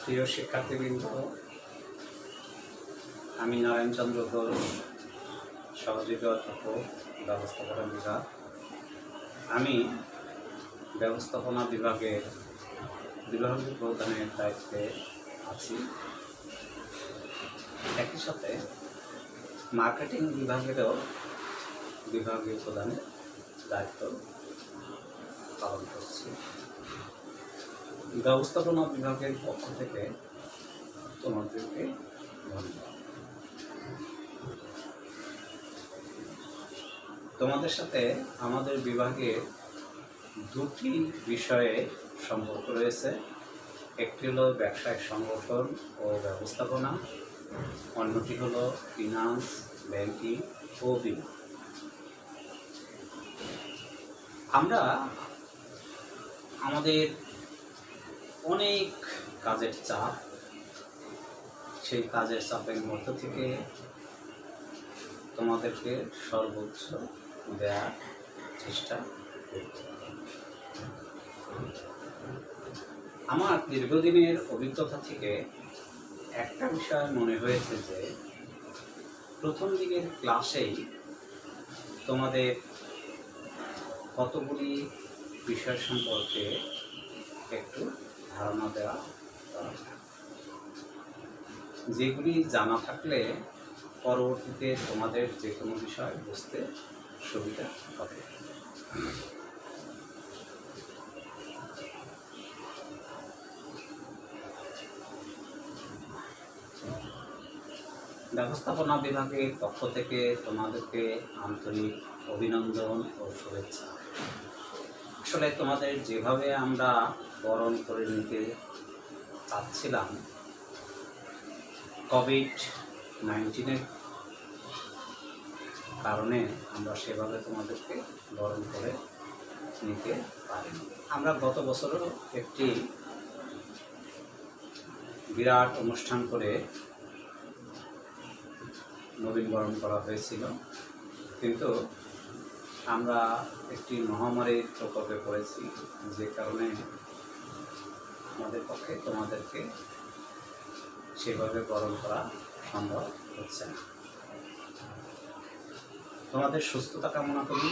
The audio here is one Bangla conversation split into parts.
প্রিয় শিক্ষার্থীবৃন্দ, আমি নারায়ণচন্দ্র ঘোষ, সহযোগী অধ্যাপক, ব্যবস্থাপনা বিভাগ। আমি ব্যবস্থাপনা বিভাগের বিভাগীয় প্রদানের দায়িত্বে আছি। একই সাথে মার্কেটিং বিভাগেরও বিভাগীয় প্রদানের দায়িত্ব পালন করছি। ব্যবস্থাপনা বিভাগের পক্ষ থেকে তোমাদেরকে ধন্যবাদ। তোমাদের সাথে আমাদের বিভাগের দুটি বিষয়ে সম্পর্ক রয়েছে। একটি হলো ব্যবসায়িক সংগঠন ও ব্যবস্থাপনা, অন্যটি হলো ফিনান্স, ব্যাংকিং ও বিমা। আমরা আমাদের অনেক কাজের চাপ, সেই কাজের চাপের মধ্য থেকে তোমাদেরকে সর্বোচ্চ দেওয়ার চেষ্টা করব। আমার দীর্ঘদিনের অভিজ্ঞতা থেকে একটা বিষয় মনে হয়েছে যে প্রথম দিকের ক্লাসেই তোমাদের কতগুলি বিষয় সম্পর্কে একটু ধারণা দেওয়া দরকার, যেগুলি জানা থাকলে পরবর্তীতে তোমাদের যে কোনো বিষয় বুঝতে সুবিধা হবে। ব্যবস্থাপনা বিভাগের পক্ষ থেকে তোমাদেরকে আন্তরিক অভিনন্দন ও শুভেচ্ছা। আসলে তোমাদের যেভাবে আমরা বরণ করে নিতে চাচ্ছিলাম কোভিড-19 কারণে আমরা সেভাবে তোমাদেরকে বরণ করে নিতে পারিনি। আমরা গত বছরও একটি বিরাট অনুষ্ঠান করে নবীনবরণ করা হয়েছিল, কিন্তু আমরা একটি মহামারীর প্রকোপে পড়েছি, যে কারণে আমাদের পক্ষে তোমাদেরকে সেভাবে বরণ করা সম্ভব হচ্ছে না। তোমাদের সুস্থতা কামনা করি।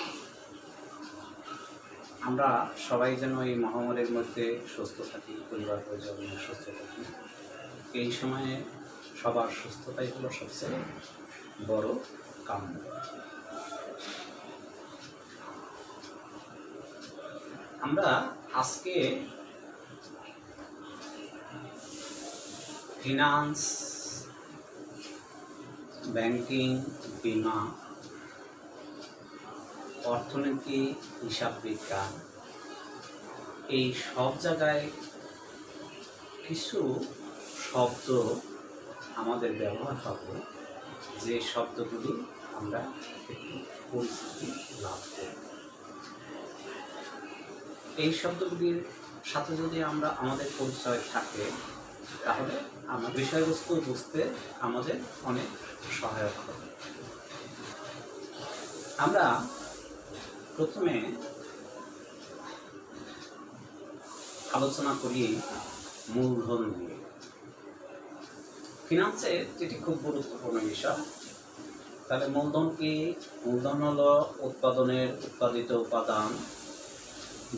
আমরা সবাই যেন এই মহামারীর মধ্যে সুস্থ থাকি, পরিবার পরিজন সুস্থ থাকি। এই সময়ে সবার সুস্থতাই হলো সবচেয়ে বড় কাম্য। আমরা আজকে ফিনান্স, ব্যাংকিং, বিমা, অর্থনীতি, হিসাব বিজ্ঞান, এই সব জায়গায় কিছু শব্দ আমাদের ব্যবহার হবে, যে শব্দগুলি আমরা একটু পরিচিতি লাভ করব। এই শব্দগুলির সাথে যদি আমরা আমাদের পরিচয় থাকে, তাহলে আমার বিষয়বস্তু বুঝতে আমাদের অনেক সহায়ক হবে। আমরা প্রথমে আলোচনা করি মূলধন নিয়ে। ফিনান্সের যেটি খুব গুরুত্বপূর্ণ বিষয়। তাহলে মূলধন কি? মূলধন হলো উৎপাদনের উৎপাদিত উপাদান,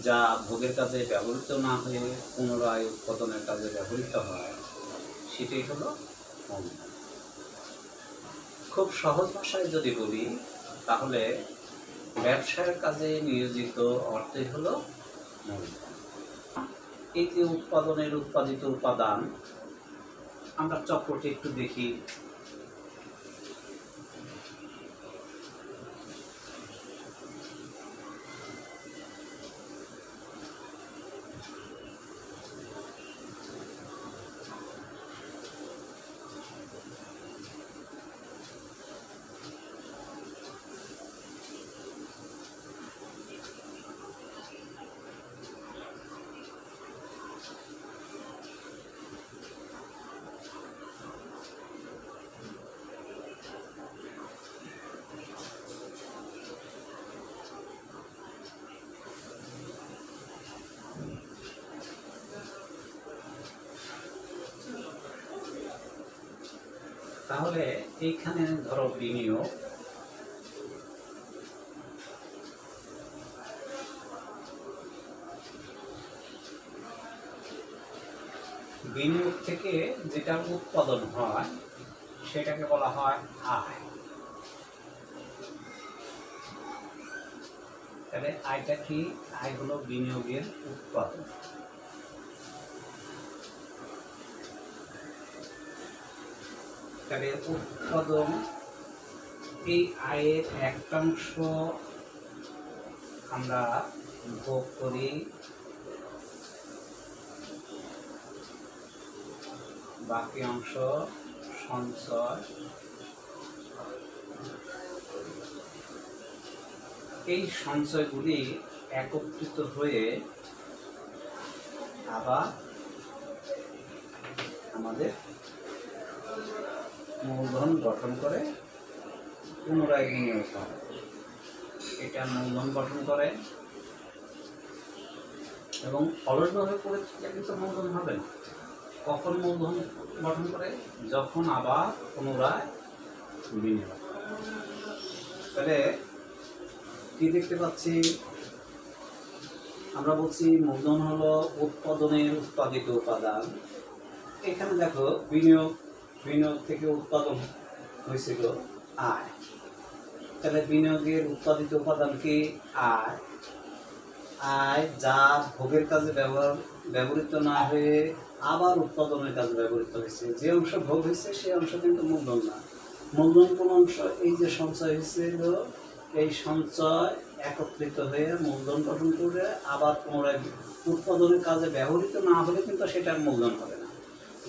যা ভোগের কাজে ব্যবহৃত না হয়ে পুনরায় উৎপাদনের কাজে ব্যবহৃত হয়, সেটাই হলো মূলধন। খুব সহজ ভাষায় যদি বলি, তাহলে ব্যবসার কাজে নিয়োজিত অর্থই হলো মূলধন। এই যে উৎপাদনের উৎপাদিত উপাদান, আমরা চক্রটি একটু দেখি। তাহলে এইখানে ধরো বিনিয়োগ, বিনিয়োগ থেকে যেটা উৎপাদন হয় সেটাকে বলা হয় আয়। তাহলে আয়টা কি? আয় হলো বিনিয়োগের উৎপাদন। তাহলে উৎপাদন, এই আয়ের একটাংশ আমরা ভোগ করি, বাকি অংশ সঞ্চয়। এই সঞ্চয়গুলি একত্রিত হয়ে আবার আমাদের মূলধন গঠন করে পুনরায় বিনিয়োগ করে। এটা মূলধন গঠন করে এবং অলসভাবে করে থাকলে কিন্তু মূলধন হবে না। কখন মূলধন গঠন করে? যখন আবার পুনরায় বিনিয়োগ। তাহলে কি দেখতে পাচ্ছি আমরা? বলছি মূলধন হলো উৎপাদনের উৎপাদিত উপাদান। এখানে দেখো বিনিয়োগ, বিনিয়োগ থেকে উৎপাদন হয়েছিল আয়। তাহলে বিনিয়োগের উৎপাদিত উপাদান কি? আয়। আয় যা ভোগের কাজে ব্যবহৃত না হয়ে আবার উৎপাদনের কাজে ব্যবহৃত হয়েছে। যে অংশ ভোগ হয়েছে সেই অংশ কিন্তু মূলধন না। মূলধন কোন অংশ? এই যে সঞ্চয় হয়েছিল, এই সঞ্চয় একত্রিত হয়ে মূলধন গঠন করে আবার পুনরায় উৎপাদনের কাজে ব্যবহৃত না হলে কিন্তু সেটা মূলধন হবে না।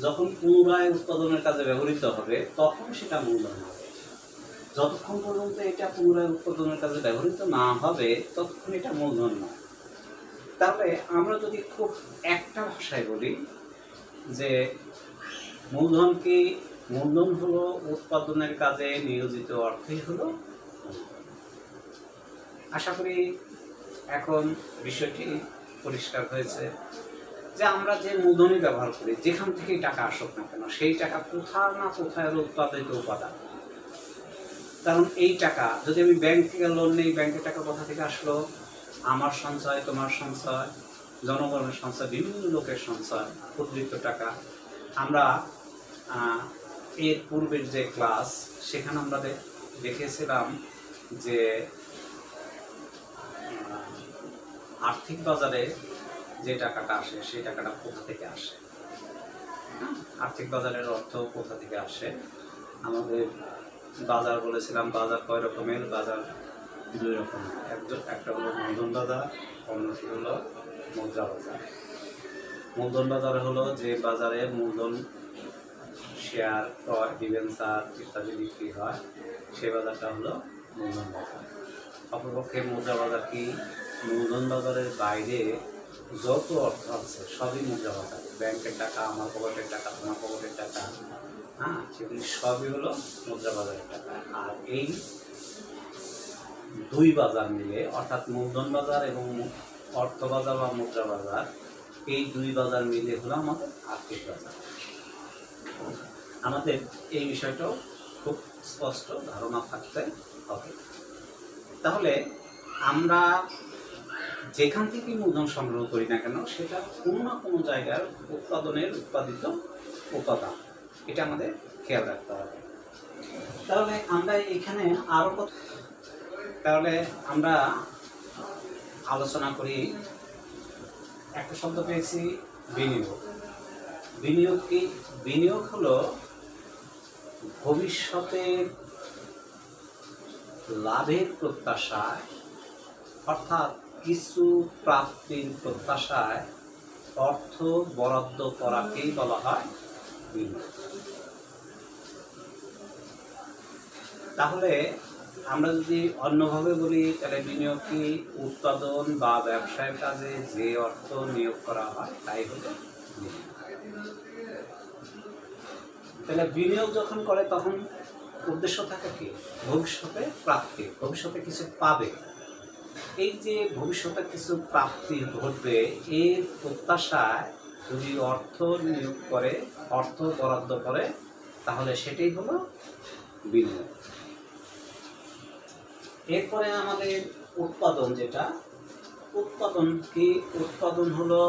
যখন পুনরায় উৎপাদনের কাজে ব্যবহৃত হবে তখন সেটা মূলধন হবে। যতক্ষণ পর্যন্ত এটা পুনরায় উৎপাদনের কাজে ব্যবহৃত না হবে ততক্ষণ এটা মূলধন নয়। তাহলে আমরা যদি খুব একটা ভাষায় বলি যে মূলধন কি? মূলধন হলো উৎপাদনের কাজে নিয়োজিত অর্থই হলো। আশা করি এখন বিষয়টি পরিষ্কার হয়েছে যে আমরা যে মূলধনই ব্যবহার করি, যেখান থেকেই টাকা আসুক না কেন, সেই টাকা কোথাও না কোথায় উৎপাদিত উপাদান। কারণ এই টাকা যদি আমি ব্যাংক থেকে লোন নিই, ব্যাংকের টাকা কোথা থেকে আসলো? আমার সঞ্চয়, তোমার সঞ্চয়, জনগণের সঞ্চয়, বিভিন্ন লোকের সঞ্চয়, উদ্ধৃত টাকা। আমরা এর পূর্বের যে ক্লাস সেখানে আমরা দেখেছিলাম যে আর্থিক বাজারে যে টাকাটা আসে সেই টাকাটা কোথা থেকে আসে। আর্থিক বাজারের অর্থ কোথা থেকে আসে? আমাদের বাজার বলেছিলাম, বাজার কয় রকমের? বাজার দুই রকমের। একটা হলো মূলধন বাজার, অন্যটি হলো মুদ্রা বাজার। মূলধন বাজার হলো যে বাজারে মূলধন, শেয়ার, ক্রয়, ডিবেঞ্চার ইত্যাদি বিক্রি হয়, সে বাজারটা হলো মূলধন বাজার। অপরপক্ষে মুদ্রা বাজার কি? মূলধন বাজারের বাইরে যত অর্থ আছে সবই মুদ্রা বাজার। ব্যাংকের টাকা, আমার পকেটের টাকা, তোমার পকেটের টাকা, সেগুলি সবই হলো মুদ্রা বাজারের টাকা। আর এই দুই বাজার মিলে, অর্থাৎ মূলধন বাজার এবং অর্থ বাজার বা মুদ্রা বাজার, এই দুই বাজার মিলে হলো আমাদের আর্থিক বাজার। আমাদের এই বিষয়টাও খুব স্পষ্ট ধারণা থাকতে হবে। তাহলে আমরা যেখান থেকে মূলধন সংগ্রহ করি না কেন সেটা কোনো না কোনো জায়গার উৎপাদনের উৎপাদিত উপাদান, এটা আমাদের খেয়াল রাখতে হবে। তাহলে আমরা এখানে আরো তাহলে আমরা আলোচনা করি। একটা শব্দ পেয়েছি বিনিয়োগ। বিনিয়োগ কি? বিনিয়োগ হলো ভবিষ্যতের লাভের প্রত্যাশায়, অর্থাৎ কিছু প্রাপ্তির প্রত্যাশায় অর্থ বরাদ্দ করাকেই বলা হয় বিনিয়োগ। তাহলে আমরা যদি অন্যভাবে বলি তাহলে বিনিয়োগ কি? উৎপাদন বা ব্যবসায়ের কাজে যে অর্থ নিয়োগ করা হয় তাই হলো বিনিয়োগ। তাহলে বিনিয়োগ যখন করে তখন উদ্দেশ্য থাকে কি? ভবিষ্যতে প্রাপ্তি, ভবিষ্যতে কিছু পাবে। এই যে ভবিষ্যতে কিছু প্রাপ্তি ঘটবে এর প্রত্যাশায় যদি অর্থ নিয়োগ করে, অর্থ বরাদ্দ করে, তাহলে সেটাই হলো বিনিয়োগ। এরপরে আমাদের উৎপাদন, যেটা উৎপাদন কি? উৎপাদন হলো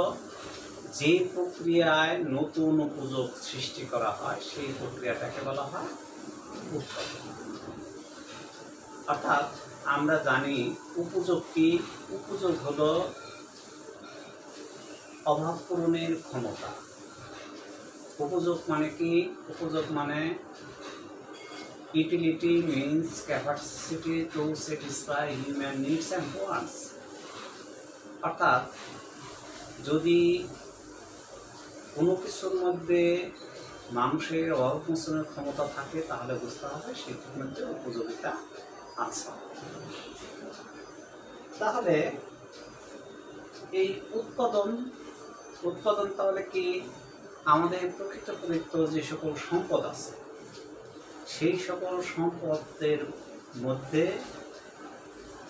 যে প্রক্রিয়ায় নতুন উপযোগ সৃষ্টি করা হয় সেই প্রক্রিয়াটাকে বলা হয় উৎপাদন। অর্থাৎ আমরা জানি উপযোগ কি? উপযোগ হলো অভাব পূরণের ক্ষমতা। উপযোগ মানে কি? উপযোগ মানে utility means capacity to satisfy human needs and wants. অর্থাৎ যদি কোনো কিছুর মধ্যে মানুষের অভাব মোচনের ক্ষমতা থাকে তাহলে বুঝতে হবে সেটির মধ্যে উপযোগিতা আছে। তাহলে এই উৎপাদন তাহলে কি? আমাদের প্রকৃত প্রদত্ত যে সকল সম্পদ আছে সেই সকল সম্পদের মধ্যে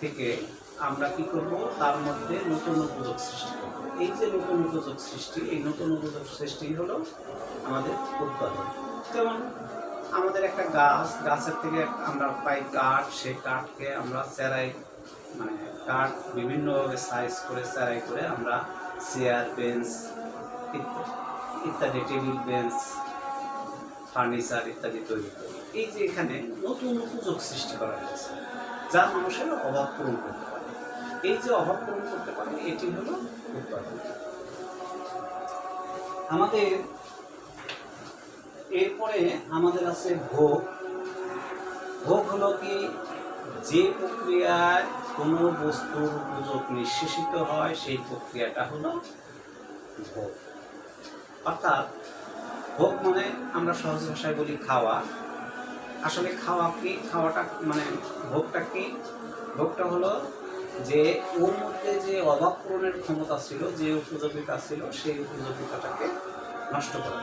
থেকে আমরা কি করব? তার মধ্যে নতুন উপযোগ সৃষ্টি করব। এই যে নতুন উপযোগ সৃষ্টি, এই নতুন উপযোগ সৃষ্টি হলো আমাদের উৎপাদন। যেমন আমাদের একটা গাছের থেকে আমরা পাই কাঠ, সেই কাঠকে আমরা চেরাই, মানে কাঠ বিভিন্নভাবে সাইজ করে চেরাই করে আমরা চেয়ার, বেঞ্চ ইত্যাদি, টেবিল, বেঞ্চ, ফার্নিচার ইত্যাদি তৈরি করি। এই যে এখানে নতুন উপযোগ সৃষ্টি করা হয়েছে যা মানুষের অভাব পূরণ করতে পারে। এই যে অভাব পূরণ করতে পারে এটি হলো উৎপাদন। আমাদের এরপরে আমাদের আছে ভোগ। ভোগ হলো কি? যে প্রক্রিয়ায় কোনো বস্তুর উপযোগ নিঃশেষিত হয় সেই প্রক্রিয়াটা হলো ভোগ। অর্থাৎ ভোগ মানে আমরা সহজ ভাষায় বলি খাওয়া। আসলে খাওয়া কি? খাওয়াটা মানে ভোগটা কি? ভোগটা হলো যে ওর মধ্যে যে অভাব পূরণের ক্ষমতা ছিল, যে উপযোগিতা ছিল, সেই উপযোগিতাটাকে নষ্ট করা।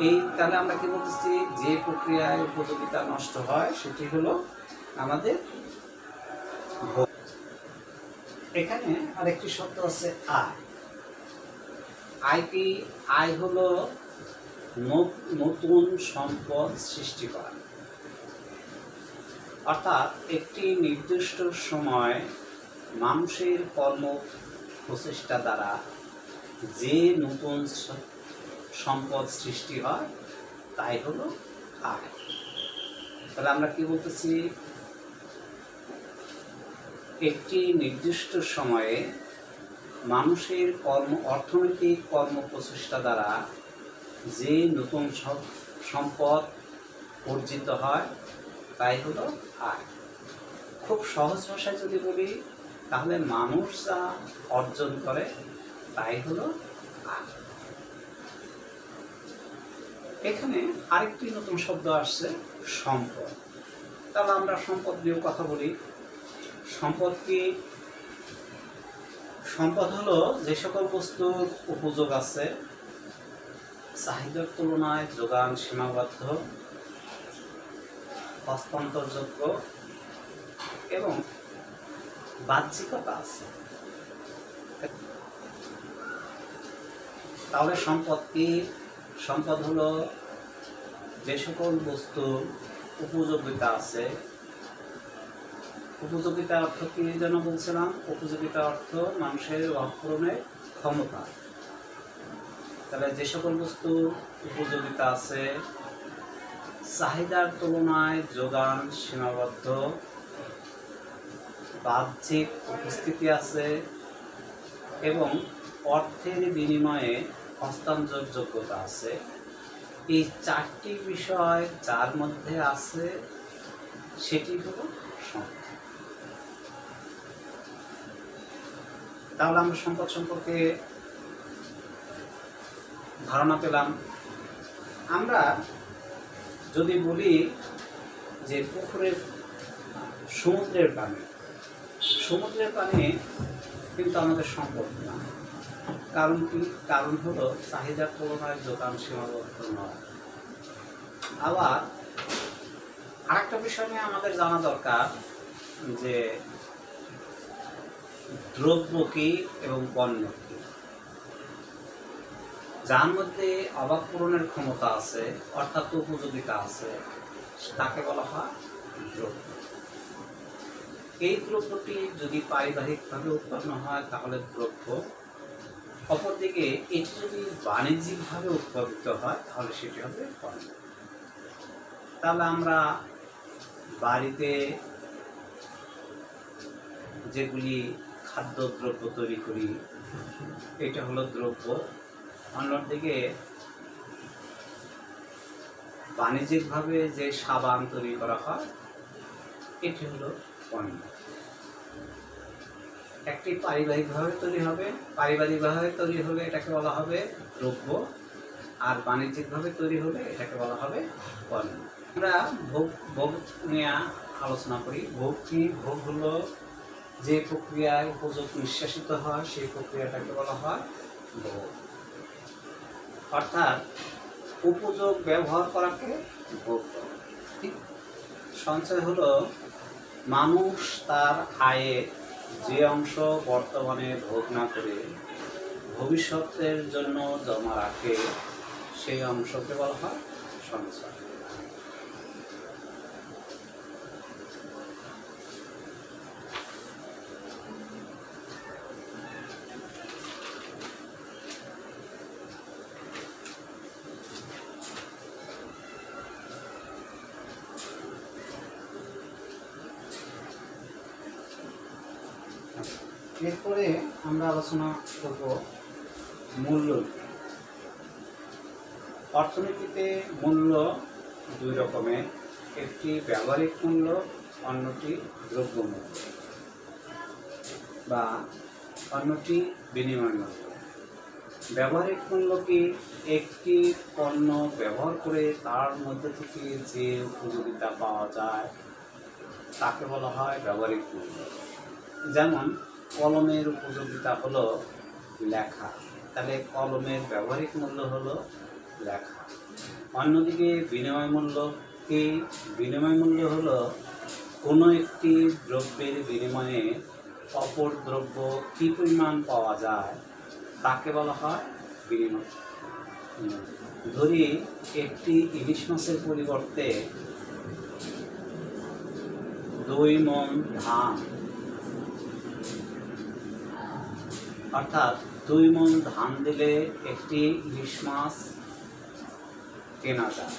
এই তাহলে আমরা কি বলতেছি? যে প্রক্রিয়ায় উপযোগিতা নষ্ট হয় সেটি হলো আমাদের ভোগ। এখানে আরেকটি শব্দ আছে আয়। আয় কি? আয় হলো নতুন সম্পদ সৃষ্টি করা। অর্থাৎ একটি নির্দিষ্ট সময় মানুষের কর্ম প্রচেষ্টা দ্বারা যে নতুন সম্পদ সৃষ্টি হয় তাই হলো আয়। তাহলে আমরা কি বলতেছি? একটি নির্দিষ্ট সময়ে মানুষের অর্থনৈতিক কর্ম প্রচেষ্টা দ্বারা যে নতুন সম্পদ অর্জিত হয় তাই হলো আয়। খুব সহজ ভাষায় যদি বলি তাহলে মানুষ যা অর্জন করে তাই হলো আয়। এখানে আরেকটি নতুন শব্দ আসছে সম্পদ। তাহলে আমরা সম্পদ নিয়ে কথা বলি। সম্পদ কি? সম্পদ হলো যে সকল বস্তুর উপযোগ আছে, চাহিদার তুলনায় যোগান সীমাবদ্ধ, হস্তান্তরযোগ্য এবং বাহ্যিকতা আছে। তাহলে সম্পদ কি? সম্পদ হলো যে সকল বস্তুর উপযোগিতা আছে। উপযোগিতা অর্থ কি যেন বলছিলাম? উপযোগিতা অর্থ মানুষের অভাব পূরণের ক্ষমতা। তাহলে যে সকল বস্তুর উপযোগিতা আছে, চাহিদার তুলনায় যোগান সীমাবদ্ধ, বাহ্যিক উপস্থিতি আছে এবং অর্থের বিনিময়ে হস্তান্তরযোগ্যতা আছে, এই চারটি বিষয় যার মধ্যে আছে সেটি হলো সম্পদ। তাহলে আমরা সম্পদ সম্পর্কে ধারণা পেলাম। আমরা যদি বলি যে পুকুরের সমুদ্রের পানি কিন্তু আমাদের সম্পদ না। কারণ কি? কারণ হলো চাহিদার তুলনায় যোগান সীমাবদ্ধ নয়। আবার আরেকটা বিষয় নিয়ে আমাদের জানা দরকার যে দ্রব্য কি এবং পণ্য কি। যার মধ্যে অভাব পূরণের ক্ষমতা আছে অর্থাৎ উপযোগিতা আছে তাকে বলা হয় দ্রব্য। এই দ্রব্যটি যদি পারিবারিকভাবে উৎপন্ন হয় তাহলে দ্রব্য, অপরদিকে এটি যদি বাণিজ্যিকভাবে উৎপাদিত হয় তাহলে সেটি হবে পণ্য। তাহলে আমরা বাড়িতে যেগুলি খাদ্যদ্রব্য তৈরি করি এটা হলো দ্রব্য, অন্যদিকে বাণিজ্যিকভাবে যে সাবান তৈরি করা হয় এটি হলো পণ্য। একটি পারিবারিকভাবে তৈরি হলে এটাকে বলা হবে দ্রব্য, আর বাণিজ্যিকভাবে তৈরি হলে এটাকে বলা হবে পণ্য। আমরা ভোগ নিয়ে আলোচনা করি। ভোগ হলো যে প্রক্রিয়ায় উপযোগ নিঃশ্বাসিত হয় সেই প্রক্রিয়াটাকে বলা হয় ভোগ, অর্থাৎ উপযোগ ব্যবহার করাকে ভোগ করা। সঞ্চয় হলো মানুষ তার আয়ের যে অংশ বর্তমানে ভোগ না করে ভবিষ্যতের জন্য জমা রাখে সেই অংশকে বলা হয় সঞ্চয়। এরপরে আমরা আলোচনা করব মূল্য। অর্থনীতিতে মূল্য দুই রকমের, একটি ব্যবহারিক মূল্য, অন্যটি দ্রব্যমূল্য বা অন্যটি বিনিময় মূল্য। ব্যবহারিক মূল্য কি? একটি পণ্য ব্যবহার করে তার মধ্যে থেকে যে উপযোগিতা পাওয়া যায় তাকে বলা হয় ব্যবহারিক মূল্য। যেমন কলমের উপযোগিতা হলো লেখা, তাহলে কলমের ব্যবহারিক মূল্য হলো লেখা। অন্যদিকে বিনিময় মূল্য কি? বিনিময় মূল্য হলো কোনো একটি দ্রব্যের বিনিময়ে অপর দ্রব্য কী পরিমাণ পাওয়া যায় তাকে বলা হয় বিনিময়। ধরি একটি ইলিশ মাছের পরিবর্তে 2 মণ ধান, অর্থাৎ 2 মণ ধান দিলে একটি ইলিশ মাছ কেনা যায়,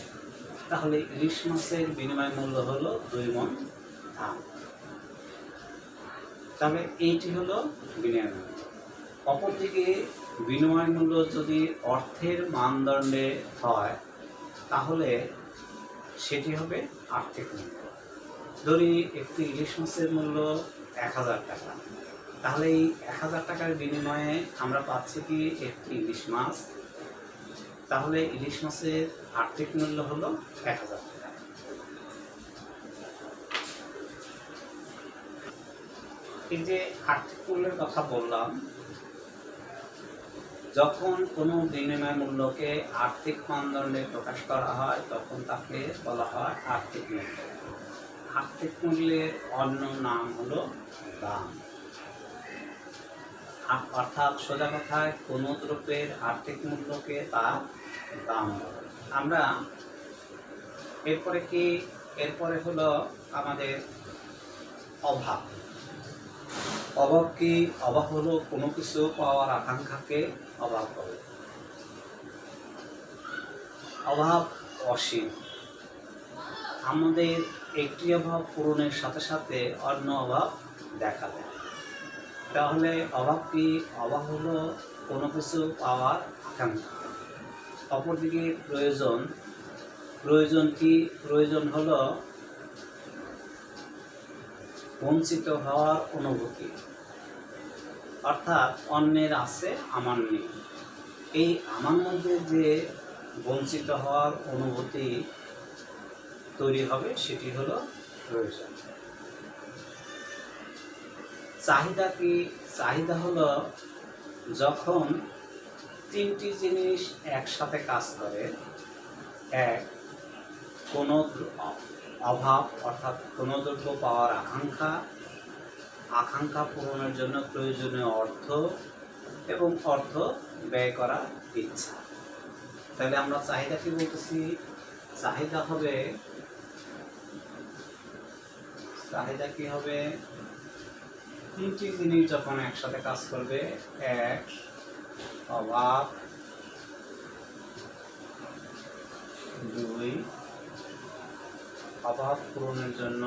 তাহলে ইলিশ মাছের বিনিময় মূল্য হলো 2 মণ ধান। তাহলে এইটি হলো বিনিময় মূল্য। অপরদিকে বিনিময় মূল্য যদি অর্থের মানদণ্ডে হয় তাহলে সেটি হবে আর্থিক মূল্য। ধরি একটি ইলিশ মাছের মূল্য 1000 টাকা, তাহলে এই 1000 টাকার বিনিময়ে আমরা পাচ্ছি কি একটি ইলিশ মাছ, তাহলে ইলিশ মাছের আর্থিক মূল্য হলো 1000 টাকা। এই যে আর্থিক মূল্যের কথা বললাম, যখন কোনো বিনিময় মূল্যকে আর্থিক মানদণ্ডে প্রকাশ করা হয় তখন তাকে বলা হয় আর্থিক মূল্য। আর্থিক মূল্যের অন্য নাম হলো দাম, অর্থাৎ সোজা কথায় কোনো দ্রব্যের আর্থিক মূল্যকে তার দাম বলে। আমরা এরপরে হলো আমাদের অভাব। অভাব কি? অভাব হলো কোনো কিছু পাওয়ার আকাঙ্ক্ষাকে অভাব বলে। অভাব অসীম, আমাদের একটি অভাব পূরণের সাথে সাথে অন্য অভাব দেখা দেয়। তাহলে অভাব কি? অভাব হলো কোনো কিছু পাওয়ার আকাঙ্ক্ষা। অপরদিকে প্রয়োজন কি? প্রয়োজন হলো বঞ্চিত হওয়ার অনুভূতি, অর্থাৎ অন্যের আছে আমার নেই, এই আমার মধ্যে যে বঞ্চিত হওয়ার অনুভূতি তৈরি হবে সেটি হলো প্রয়োজন। চাহিদা কি? চাহিদা হলো যখন 3টি জিনিস একসাথে কাজ করে। এক, কোনো অভাব অর্থাৎ কোনো দ্রব্য পাওয়ার আকাঙ্ক্ষা পূরণের জন্য প্রয়োজনীয় অর্থ এবং অর্থ ব্যয় করার ইচ্ছা। তাহলে আমরা চাহিদা কি বলতেছি? চাহিদা কি হবে? তিনটি জিনিস যখন একসাথে কাজ করবে, এক, অভাব, দুই, অভাব পূরণের জন্য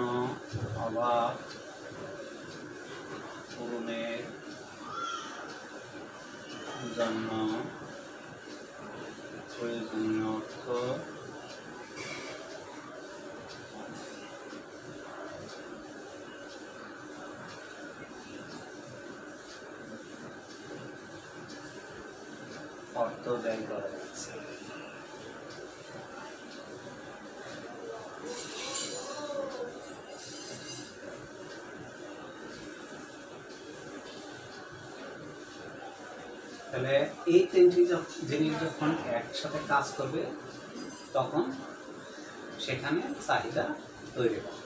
প্রয়োজনীয় অর্থ, ব্যয় করা যাচ্ছে। তাহলে এই তিনটি জিনিস যখন একসাথে কাজ করবে তখন সেখানে চাহিদা তৈরি হবে।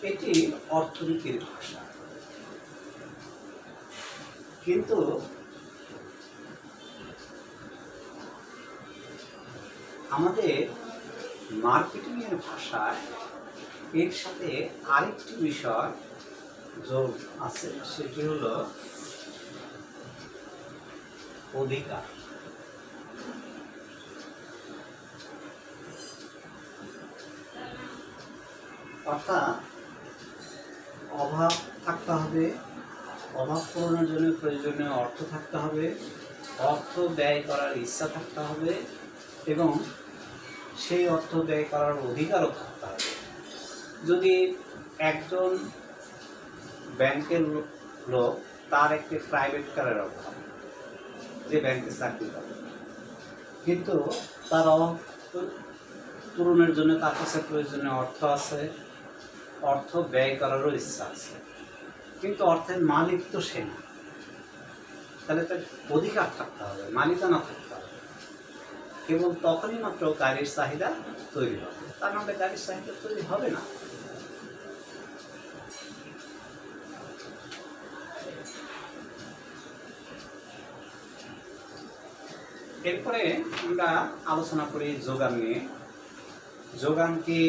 এটি অর্থনীতির ভাষা। কিন্তু আমাদের মার্কেটিং এর ভাষায় এর সাথে আরেকটি বিষয় যোগ আছে, সেটি হলো অধিকার। অর্থাৎ অভাব থাকতে হবে, অভাব পূরণের জন্য প্রয়োজনীয় অর্থ থাকতে হবে, অর্থ ব্যয় করার ইচ্ছা থাকতে হবে এবং সেই অর্থ ব্যয় করার অধিকারও থাকতে হবে। যদি একজন ব্যাংকের লোক, তার একটি প্রাইভেট কারের অভাব, যে ব্যাংকে চাকরি করে, কিন্তু তার অভাব পূরণের জন্য তার কাছে প্রয়োজনীয় অর্থ আছে, অর্থ ব্যয় করারও ইচ্ছা আছে, কিন্তু অর্থের মালিক তো সে না। তাহলে তার অধিকার থাকতে হবে, মালিকানা থাকতে হবে। কেবল তখনই মাত্র গাড়ির চাহিদা তৈরি হবে, তার নাহলে গাড়ির চাহিদা তৈরি হবে না। এরপরে আমরা আলোচনা করি যোগান নিয়ে। যোগানকে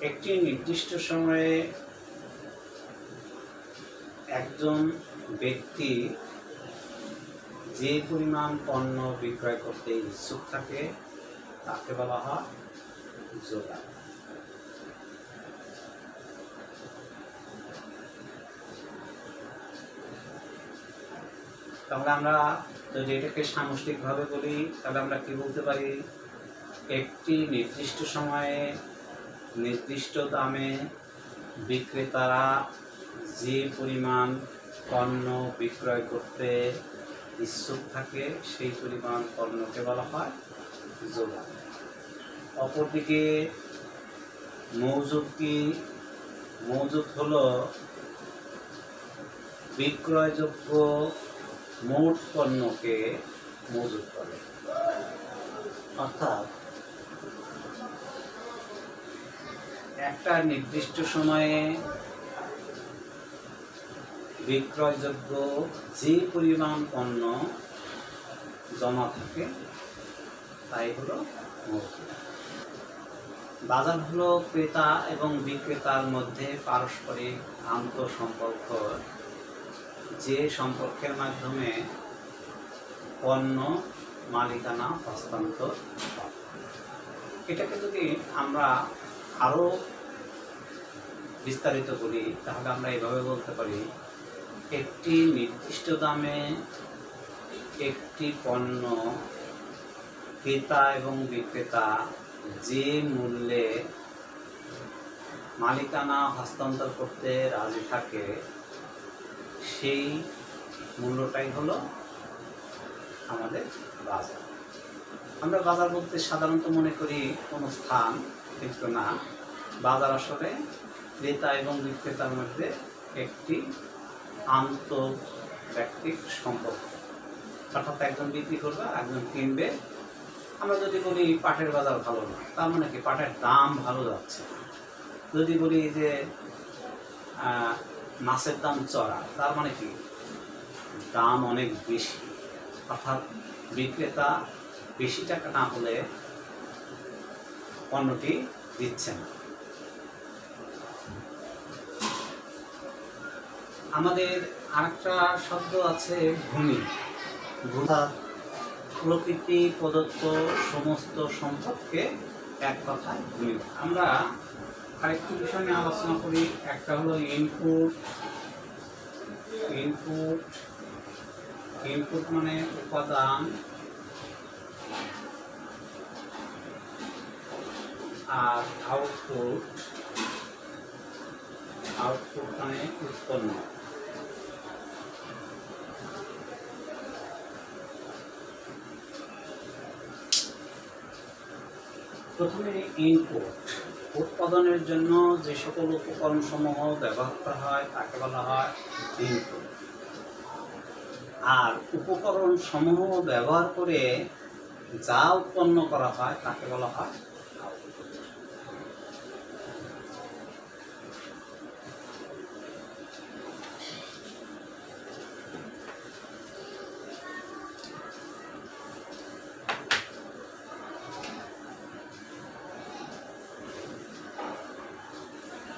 একটি নির্দিষ্ট সময়ে একজন ব্যক্তি যে পরিমাণ পণ্য বিক্রয় করতে ইচ্ছুক থাকে তাকে বলা হয় যোগান। তাহলে আমরা যদি এটাকে সামষ্টিকভাবে বলি, তাহলে আমরা কি বলতে পারি? একটি নির্দিষ্ট সময়ে নির্দিষ্ট দামে বিক্রেতারা যে পরিমাণ পণ্য বিক্রয় করতে ইচ্ছুক থাকে সেই পরিমাণ পণ্যকে বলা হয় যোগান। অপরদিকে মজুদ হলো বিক্রয়যোগ্য মোট পণ্যকে মজুত করে। অর্থাৎ একটা নির্দিষ্ট সময়ে বিক্রয়যোগ্য যে পরিমাণ পণ্য জমা থাকে তাই হলো মজুদ। বাজার হলো ক্রেতা এবং বিক্রেতার মধ্যে পারস্পরিক আন্তঃসম্পর্ক, যে সম্পর্কের মাধ্যমে পণ্য মালিকানা হস্তান্তর। এটাকে যদি আমরা আরো বিস্তারিত করি তাহলে আমরা এভাবে বলতে পারি, একটি নির্দিষ্ট দামে একটি পণ্য ক্রেতা এবং বিক্রেতা যে মূল্যে মালিকানা হস্তান্তর করতে রাজি থাকে সেই মূল্যটাই হলো আমাদের বাজার। আমরা বাজার বলতে সাধারণত মনে করি কোনো স্থান, কিন্তু না, বাজার আসলে ক্রেতা এবং বিক্রেতার মধ্যে একটি আন্তঃব্যক্তিক সম্পর্ক। অর্থাৎ একজন বিক্রি করবে আর একজন কিনবে। আমরা যদি বলি পাটের বাজার ভালো না, তার মানে কি পাটের দাম ভালো যাচ্ছে। যদি বলি যে মাছের দাম চড়া, তার মানে কি দাম অনেক বেশি। অর্থাৎ বিক্রেতা বেশি টাকা না হলে পণ্যটি দিচ্ছে না। আমাদের আরেকটা শব্দ আছে ভূমি। প্রকৃতি প্রদত্ত সমস্ত সম্পদকে এক কথায় ভূমি। আমরা আরেকটি বিষয় নিয়ে আলোচনা করি। একটা হলো ইনপুট। ইনপুট মানে উপাদান, আর আউটপুট মানে উৎপন্ন। প্রথমে ইনপুট। উৎপাদনের জন্য যে সকল উপকরণ সমূহ ব্যবহার করা হয় তাকে বলা হয় ইনপুট। আর উপকরণ সমূহ ব্যবহার করে যা উৎপন্ন করা হয় তাকে বলা হয় আউটপুট।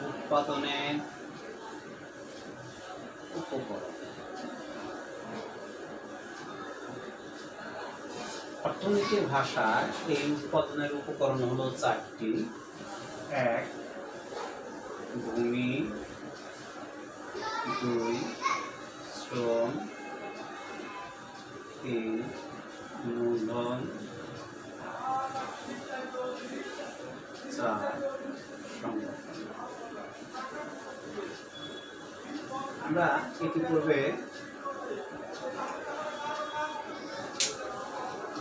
উৎপাদনের উপকরণ। অর্থনীতির ভাষায় এই উৎপাদনের উপকরণ হলো চারটি। এক, ভূমি। দুই, শ্রম। তিন, মূলধন। চার, সংগঠন। আমরা ইতিপূর্বে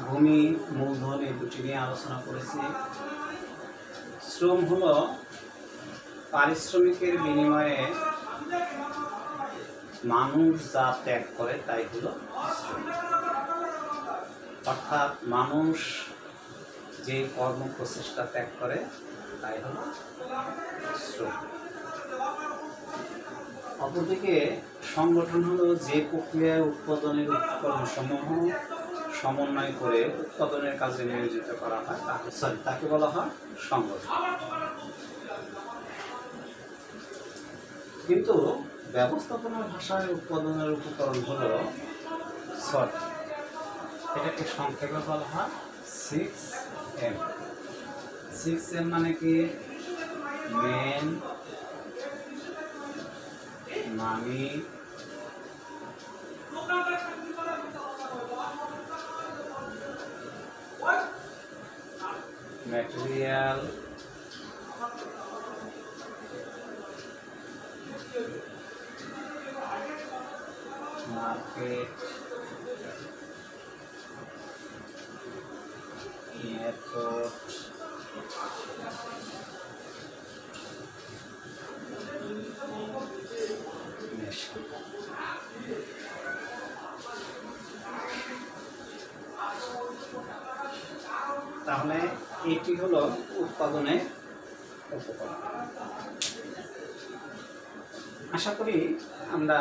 ভূমি, মূলধন এই দুটি নিয়ে আলোচনা করেছি। শ্রম হলো পারিশ্রমিকের বিনিময়ে মানুষ যা ত্যাগ করে তাই হলো শ্রম। অর্থাৎ মানুষ যে কর্ম প্রচেষ্টা ত্যাগ করে তাই হলো শ্রম। অপরদিকে সংগঠন হলো যে প্রক্রিয়ায় উৎপাদনের উপকরণ সমূহ সমন্বয় করে উৎপাদনের কাজে নিয়োজিত করা হয় তাকে বলা হয় সংগঠন। কিন্তু ব্যবস্থাপনার ভাষায় উৎপাদনের উপকরণ হলো 6টি। এটাকে সংক্ষেপে বলা হয় 6M। 6M মানে কি? মেন, মানি, ম্যাটেরিয়াল, মার্কেট, মেথড, মেশিন। তাহলে এটি হলো উৎপাদনের উপকরণ। আশা করি আমরা